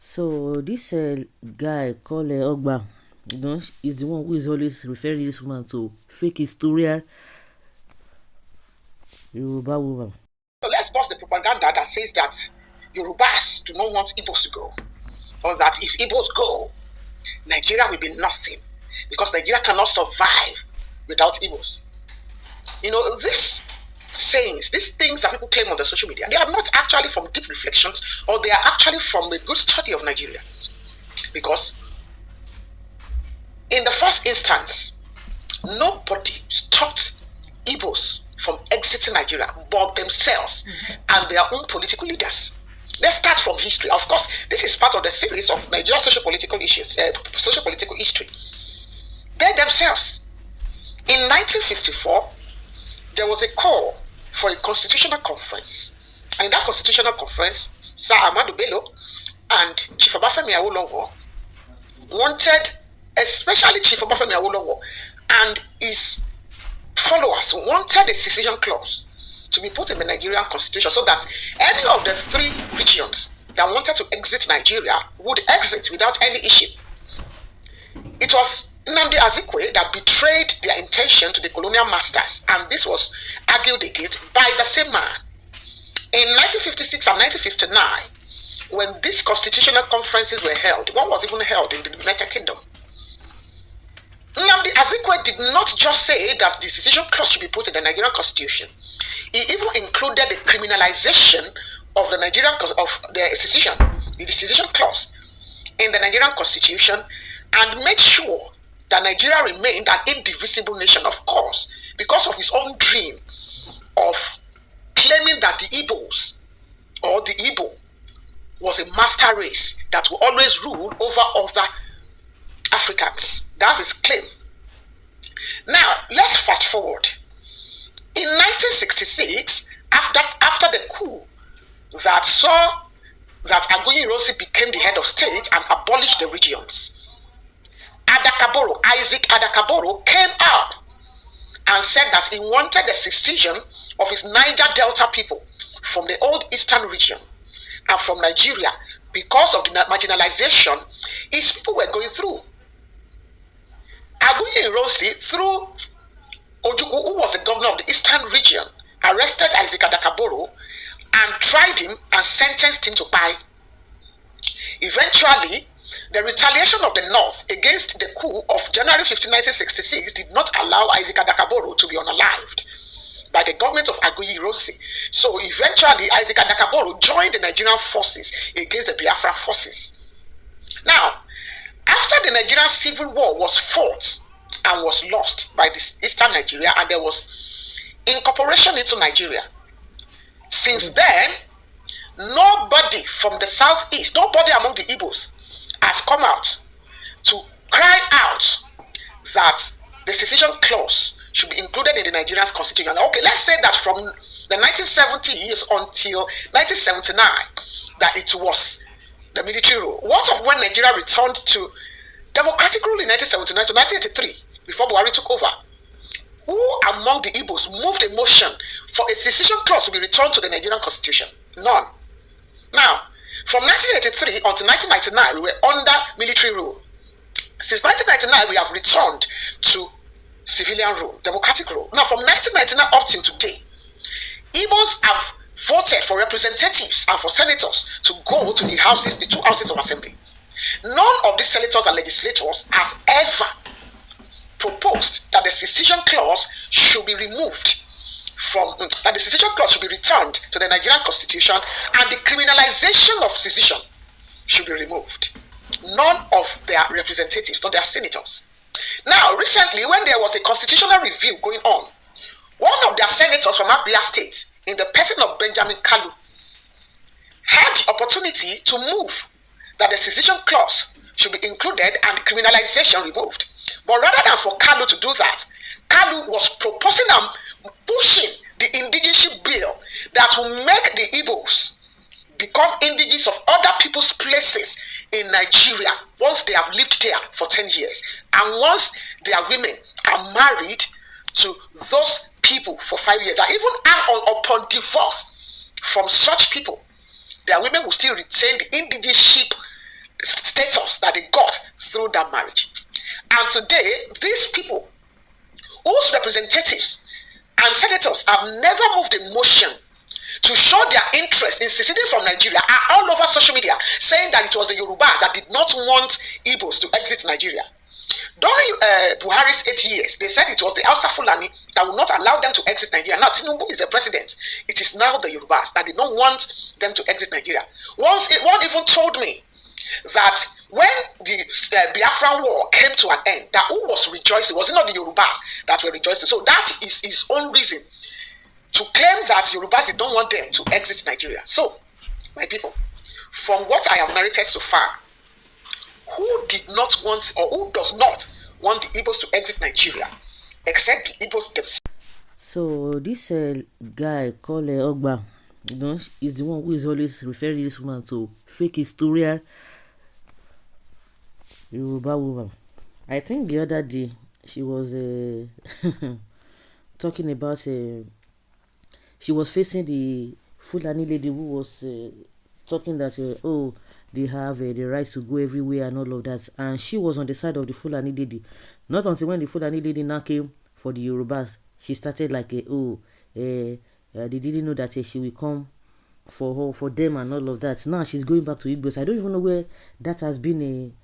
So this guy called Ogba, is the one who is always referring this woman to fake historian Yoruba woman. So let's bust the propaganda that says that Yorubas do not want Igbos to go, or that if Igbos go, Nigeria will be nothing, because Nigeria cannot survive without Igbos. These sayings, these things that people claim on the social media, they are not actually from deep reflections, or they are actually from a good study of Nigeria. Because in the first instance, nobody stopped Igbos from exiting Nigeria but themselves and their own political leaders. Let's start from history. Of course, this is part of the series of Nigerian social-political issues, social-political history. They themselves, in 1954, there was a call for a constitutional conference. And in that constitutional conference, Sir Ahmadu Bello and Chief Obafemi Awolowo wanted, especially Chief Obafemi Awolowo and his followers, wanted a secession clause to be put in the Nigerian constitution so that any of the three regions that wanted to exit Nigeria would exit without any issue. It was Nnamdi Azikiwe that betrayed their intention to the colonial masters, and this was argued against by the same man. In 1956 and 1959, when these constitutional conferences were held, one was even held in the United Kingdom, Nnamdi Azikiwe did not just say that the secession clause should be put in the Nigerian constitution. He even included the criminalization of the Nigerian of the secession clause in the Nigerian constitution, and made sure that Nigeria remained an indivisible nation, of course, because of his own dream of claiming that the Igbos or the Igbo was a master race that will always rule over other Africans. That's his claim. Now, let's fast forward. In 1966, after the coup that saw that Aguiyi-Ironsi became the head of state and abolished the regions, Isaac Adakaboro came out and said that he wanted the secession of his Niger Delta people from the old eastern region and from Nigeria because of the marginalization his people were going through. Aguiyi-Ironsi, through Ojukwu, who was the governor of the eastern region, arrested Isaac Adakaboro and tried him and sentenced him to die. Eventually, the retaliation of the North against the coup of January 15, 1966 did not allow Isaac Adakaboro to be unalived by the government of Aguiyi-Ironsi. So eventually, Isaac Adakaboro joined the Nigerian forces against the Biafra forces. Now, after the Nigerian Civil War was fought and was lost by the Eastern Nigeria, and there was incorporation into Nigeria, since then, nobody from the southeast, nobody among the Igbos has come out to cry out that the secession clause should be included in the Nigerian constitution. Okay, let's say that from the 1970s until 1979, that it was the military rule. What of when Nigeria returned to democratic rule in 1979 to 1983, before Buhari took over? Who among the Igbos moved a motion for a secession clause to be returned to the Nigerian constitution? None. Now, from 1983 until 1999, we were under military rule. Since 1999, we have returned to civilian rule, democratic rule. Now, from 1999 up till today, Igbos have voted for representatives and for senators to go to the houses, the two houses of assembly. None of these senators and legislators has ever proposed that the secession clause should be removed that the secession clause should be returned to the Nigerian constitution and the criminalization of secession should be removed. None of their representatives, not their senators. Now, recently, when there was a constitutional review going on, one of their senators from Abia State, in the person of Benjamin Kalu, had the opportunity to move that the secession clause should be included and the criminalization removed. But rather than for Kalu to do that, Kalu was proposing and pushing the indigenous bill that will make the Igbos become indigenous of other people's places in Nigeria once they have lived there for 10 years. And once their women are married to those people for 5 years, and even upon divorce from such people, their women will still retain the indigenship status that they got through that marriage. And today, these people whose representatives and senators have never moved a motion to show their interest in seceding from Nigeria are all over social media saying that it was the Yorubas that did not want Igbos to exit Nigeria. During Buhari's 8 years, they said it was the Hausa Fulani that would not allow them to exit Nigeria. Now Tinubu is the president. It is now the Yorubas that did not want them to exit Nigeria. One even told me that when the Biafran war came to an end, that who was rejoicing? Was it not the Yorubas that were rejoicing? So that is his own reason to claim that Yorubas did not want them to exit Nigeria. So, my people, from what I have narrated so far, who did not want or who does not want the Igbos to exit Nigeria except the Igbos themselves? So this guy called Ogba, is the one who is always referring this woman to fake historian Yoruba woman. I think the other day she was talking about she was facing the Fulani lady who was talking that they have the right to go everywhere and all of that, and she was on the side of the Fulani lady. Not until when the Fulani lady now came for the Yorubas, she started like they didn't know that she will come for them and all of that. Now she's going back to Igbos. I don't even know where that has been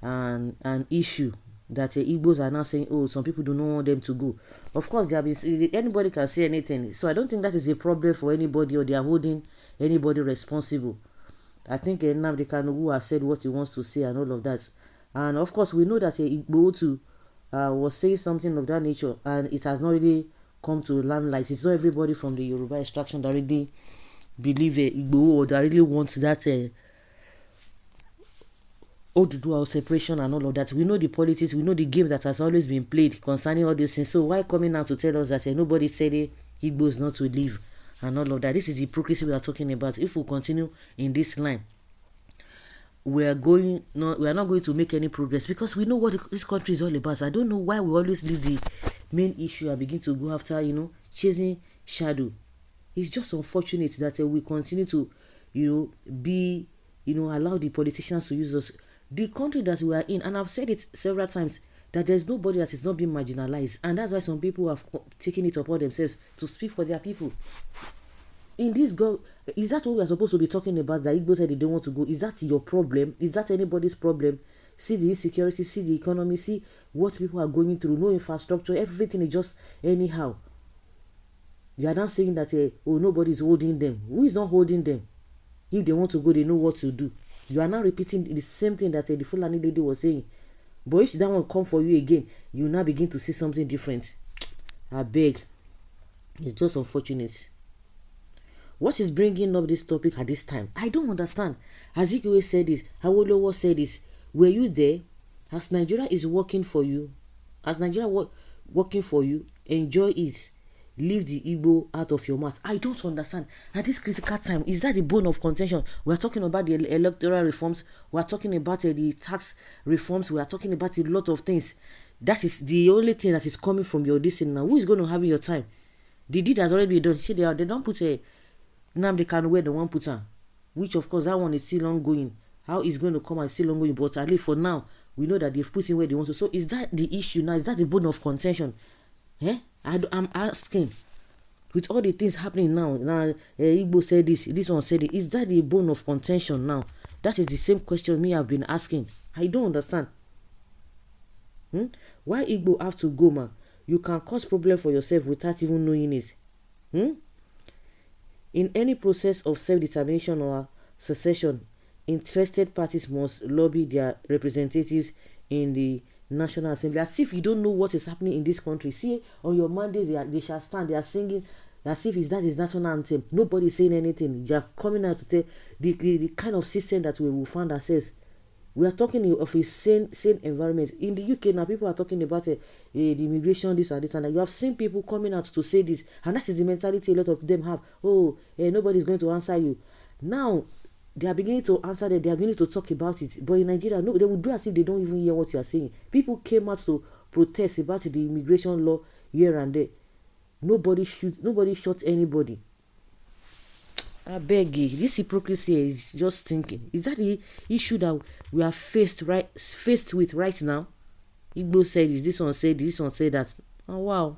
an issue, that Igbos are now saying, some people do not want them to go. Of course, anybody can say anything. So I don't think that is a problem for anybody, or they are holding anybody responsible. I think Nnamdi Kanu, who has said what he wants to say and all of that. And of course, we know that Igbo too was saying something of that nature, and it has not really come to limelight. It's not everybody from the Yoruba extraction that really believe Igbo, or that really wants that Oduduwa separation and all of that. We know the politics, we know the game that has always been played concerning all these things. So why coming out to tell us that nobody said Igbos not to leave and all of that? This is the hypocrisy we are talking about. If we continue in this line, we are not going to make any progress, because we know what this country is all about. I don't know why we always leave the main issue and begin to go after chasing shadow. It's just unfortunate that we continue to be allow the politicians to use us. The country that we are in, and I've said it several times, that there's nobody that is not being marginalized, and that's why some people have taken it upon themselves to speak for their people. In this is that what we are supposed to be talking about? That Igbo said they don't want to go. Is that your problem? Is that anybody's problem? See the insecurity, see the economy, see what people are going through. No infrastructure, everything is just anyhow. You are now saying that nobody is holding them. Who is not holding them? If they want to go, they know what to do. You are now repeating the same thing that the Fulani lady was saying. But if that one come for you again, you now begin to see something different. I beg. It's just unfortunate. What is bringing up this topic at this time? I don't understand. Azikiwe said this. Awolowo said this. Were you there? As Nigeria is working for you, working for you, enjoy it. Leave the Igbo out of your mouth. I don't understand. At this critical time, is that the bone of contention? We are talking about the electoral reforms. We are talking about the tax reforms. We are talking about a lot of things. That is the only thing that is coming from your destiny now. Who is going to have your time? The deed has already been done. See, they don't put Nnamdi Kanu where the one put her. Which, of course, that one is still ongoing. How it's going to come and still ongoing. But at least for now, we know that they've put in where they want to. So is that the issue now? Is that the bone of contention? I'm asking, with all the things happening now, Igbo said this one said it. Is that the bone of contention now? That is the same question me have been asking. I don't understand. Why Igbo have to go, man? You can cause problem for yourself without even knowing it. In any process of self-determination or secession, interested parties must lobby their representatives in the National Assembly, as if you don't know what is happening in this country. See, on your Monday they shall stand, they are singing as if that is national anthem. Nobody is saying anything. You are coming out to tell the kind of system that we will find ourselves. We are talking of a sane environment. In the UK now, people are talking about the immigration, this and this and that. You have seen people coming out to say this, and that is the mentality a lot of them have. Nobody is going to answer you. Now they are beginning to answer that, they are beginning to talk about it. But in Nigeria, no, they will do as if they don't even hear what you are saying. People came out to protest about the immigration law here and there. Nobody shot anybody. I beg you, this hypocrisy is just thinking. Is that the issue that we are faced with right now? Igbo said this, this one said that. Oh wow.